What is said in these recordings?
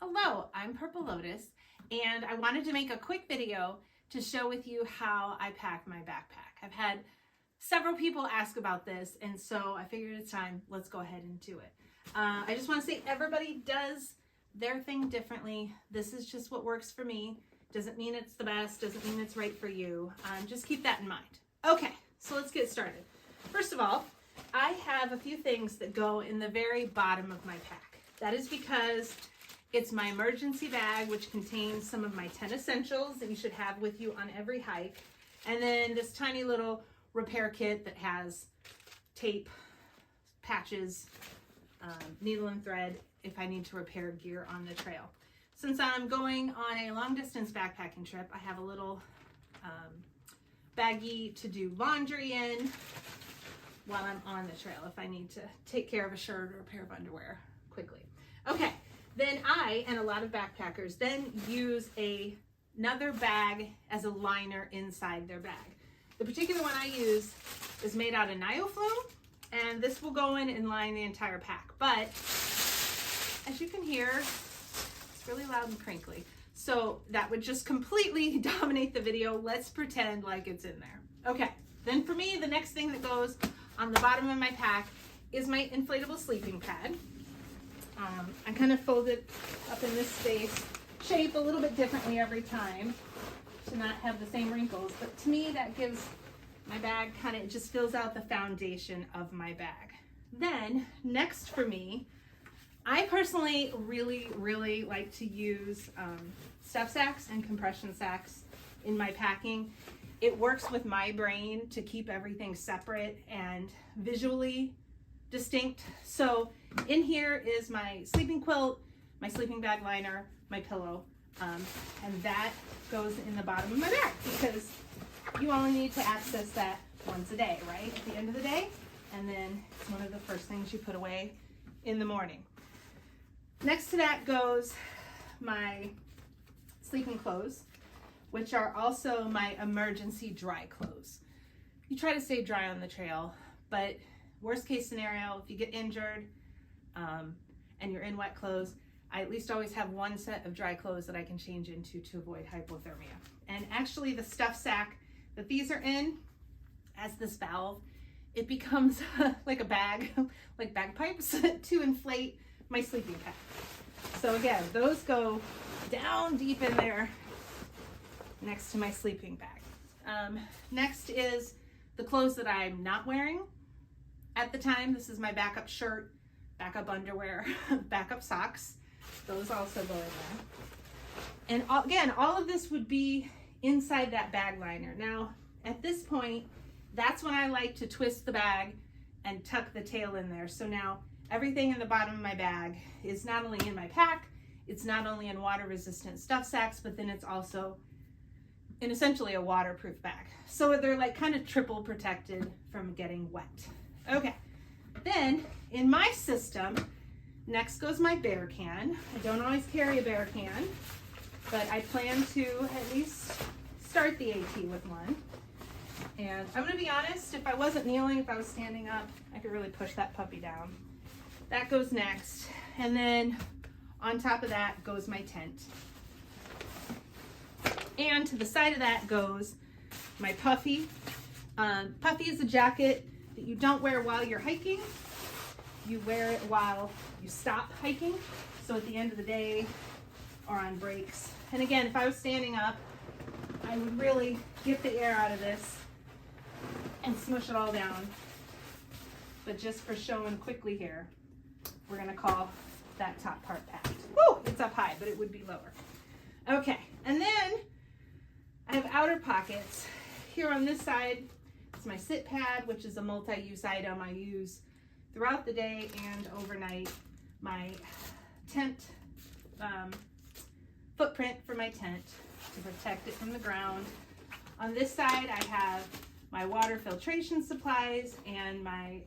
Hello, I'm Purple Lotus, and I wanted to make a quick video to show with you how I pack my backpack. I've had several people ask about this, and so I figured it's time. Let's go ahead and do it. I just want to say everybody does their thing differently. This is just what works for me. Doesn't mean it's the best, doesn't mean it's right for you. Just keep that in mind. Okay, so let's get started. First of all, I have a few things that go in the very bottom of my pack. That is because it's my emergency bag, which contains some of my 10 essentials that you should have with you on every hike. And then this tiny little repair kit that has tape, patches, needle and thread if I need to repair gear on the trail. Since I'm going on a long distance backpacking trip, I have a little baggie to do laundry in while I'm on the trail if I need to take care of a shirt or a pair of underwear quickly. Okay, then I, and a lot of backpackers, then use another bag as a liner inside their bag. The particular one I use is made out of NioFlume, and this will go in and line the entire pack. But as you can hear, it's really loud and crinkly. So that would just completely dominate the video. Let's pretend like it's in there. Okay, then for me, the next thing that goes on the bottom of my pack is my inflatable sleeping pad. I kind of fold it up in this shape a little bit differently every time to not have the same wrinkles, but to me that gives my bag it just fills out the foundation of my bag. Then next for me, I personally really like to use stuff sacks and compression sacks in my packing. It works with my brain to keep everything separate and visually distinct. So in here is my sleeping quilt, my sleeping bag liner, my pillow, and that goes in the bottom of my bag because you only need to access that once a day, right? At the end of the day. And then it's one of the first things you put away in the morning. Next to that goes my sleeping clothes, which are also my emergency dry clothes. You try to stay dry on the trail, but worst case scenario, if you get injured and you're in wet clothes, I at least always have one set of dry clothes that I can change into to avoid hypothermia. And actually the stuff sack that these are in, as this valve, it becomes like a bag, like bagpipes to inflate my sleeping pad. So again, those go down deep in there next to my sleeping bag. Next is the clothes that I'm not wearing at the time. This is my backup shirt, backup underwear, backup socks. Those also go in there. And again, all of this would be inside that bag liner. Now, at this point, that's when I like to twist the bag and tuck the tail in there. So now everything in the bottom of my bag is not only in my pack, it's not only in water resistant stuff sacks, but then it's also in essentially a waterproof bag. So they're like kind of triple protected from getting wet. Okay, then in my system, next goes my bear can. I don't always carry a bear can, but I plan to at least start the AT with one. And I'm gonna be honest, if I wasn't kneeling, if I was standing up, I could really push that puppy down. That goes next. And then on top of that goes my tent. And to the side of that goes my puffy. Puffy is a jacket that you don't wear while you're hiking. You wear it while you stop hiking. So at the end of the day or on breaks. And again, if I was standing up, I would really get the air out of this and smush it all down. But just for showing quickly here, we're gonna call that top part packed. Woo, it's up high, but it would be lower. Okay, and then I have outer pockets. Here on this side, it's my sit pad, which is a multi-use item I use throughout the day and overnight. My tent footprint for my tent to protect it from the ground. On this side, I have my water filtration supplies and my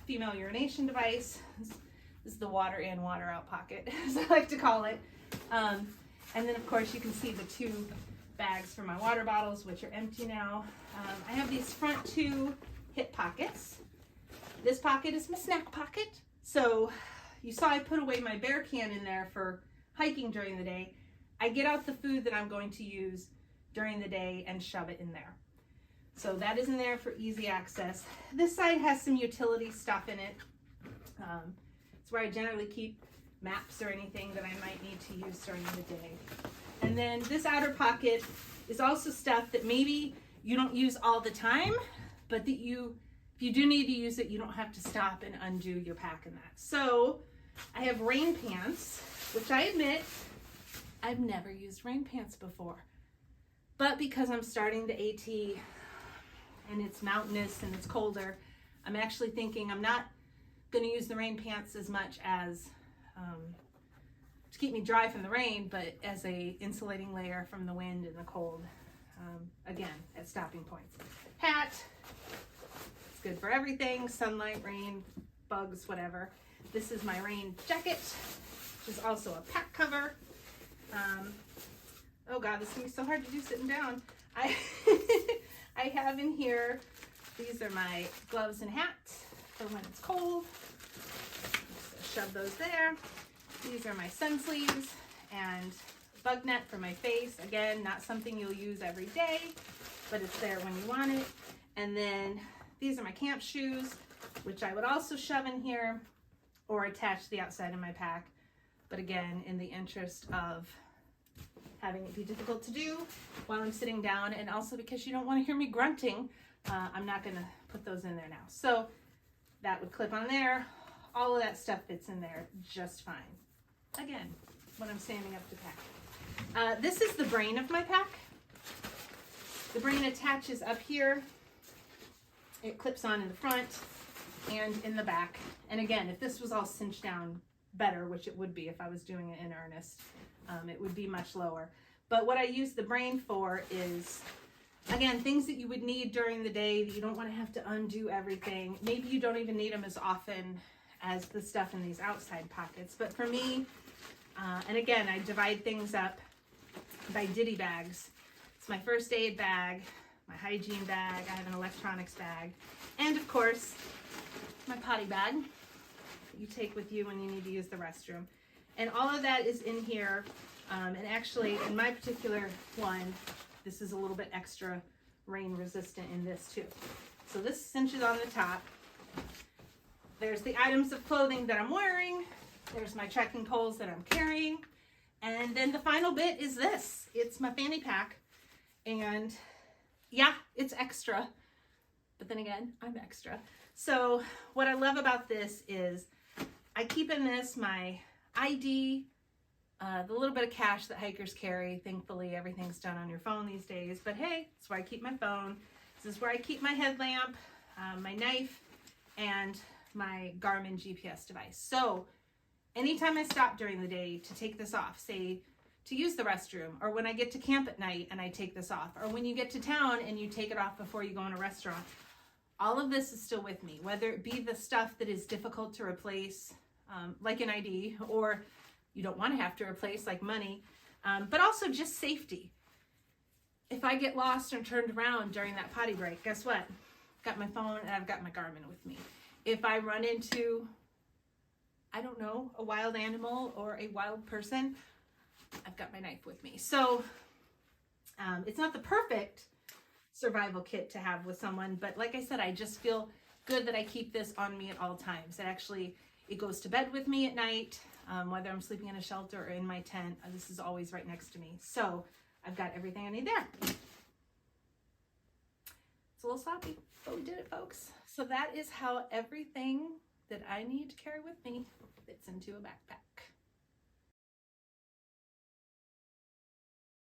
female urination device. This is the water in, water out pocket, as I like to call it. And then of course you can see the two bags for my water bottles, which are empty now. I have these front two hip pockets. This pocket is my snack pocket. So you saw I put away my bear can in there for hiking during the day, I get out the food that I'm going to use during the day and shove it in there. So that is in there for easy access. This side has some utility stuff in it. It's where I generally keep maps or anything that I might need to use during the day. And then this outer pocket is also stuff that maybe you don't use all the time, but that if you do need to use it, you don't have to stop and undo your pack in that. So I have rain pants, which I admit I've never used rain pants before. But because I'm starting the AT and it's mountainous and it's colder, I'm actually thinking I'm not going to use the rain pants as much as to keep me dry from the rain, but as a insulating layer from the wind and the cold, again, at stopping points. Hat, it's good for everything, sunlight, rain, bugs, whatever. This is my rain jacket, which is also a pack cover. Oh God, this is gonna be so hard to do sitting down. I have in here, these are my gloves and hat for when it's cold. Just shove those there. These are my sun sleeves and bug net for my face. Again, not something you'll use every day, but it's there when you want it. And then these are my camp shoes, which I would also shove in here or attach to the outside of my pack. But again, in the interest of having it be difficult to do while I'm sitting down, and also because you don't want to hear me grunting, I'm not going to put those in there now. So that would clip on there. All of that stuff fits in there just fine. Again, when I'm standing up to pack. This is the brain of my pack. The brain attaches up here. It clips on in the front and in the back. And again, if this was all cinched down better, which it would be if I was doing it in earnest, it would be much lower. But what I use the brain for is, again, things that you would need during the day that you don't want to have to undo everything. Maybe you don't even need them as often as the stuff in these outside pockets. But for me, and again, I divide things up by ditty bags. It's my first aid bag, my hygiene bag, I have an electronics bag, and of course, my potty bag that you take with you when you need to use the restroom. And all of that is in here. And actually, in my particular one, this is a little bit extra rain resistant in this too. So this cinches on the top. There's the items of clothing that I'm wearing. There's my trekking poles that I'm carrying. And then the final bit is this. It's my fanny pack. And yeah, it's extra. But then again, I'm extra. So what I love about this is I keep in this my ID, the little bit of cash that hikers carry. Thankfully, everything's done on your phone these days. But hey, it's where I keep my phone. This is where I keep my headlamp, my knife, and my Garmin GPS device. So anytime I stop during the day to take this off, say to use the restroom, or when I get to camp at night and I take this off, or when you get to town and you take it off before you go in a restaurant, all of this is still with me, whether it be the stuff that is difficult to replace, like an ID, or you don't want to have to replace, like money, but also just safety. If I get lost or turned around during that potty break, guess what? I've got my phone and I've got my Garmin with me. If I run into, I don't know, a wild animal or a wild person, I've got my knife with me. So it's not the perfect survival kit to have with someone, but like I said, I just feel good that I keep this on me at all times. It goes to bed with me at night, whether I'm sleeping in a shelter or in my tent. This is always right next to me. So I've got everything I need there. It's a little sloppy, but we did it, folks. So that is how everything that I need to carry with me fits into a backpack.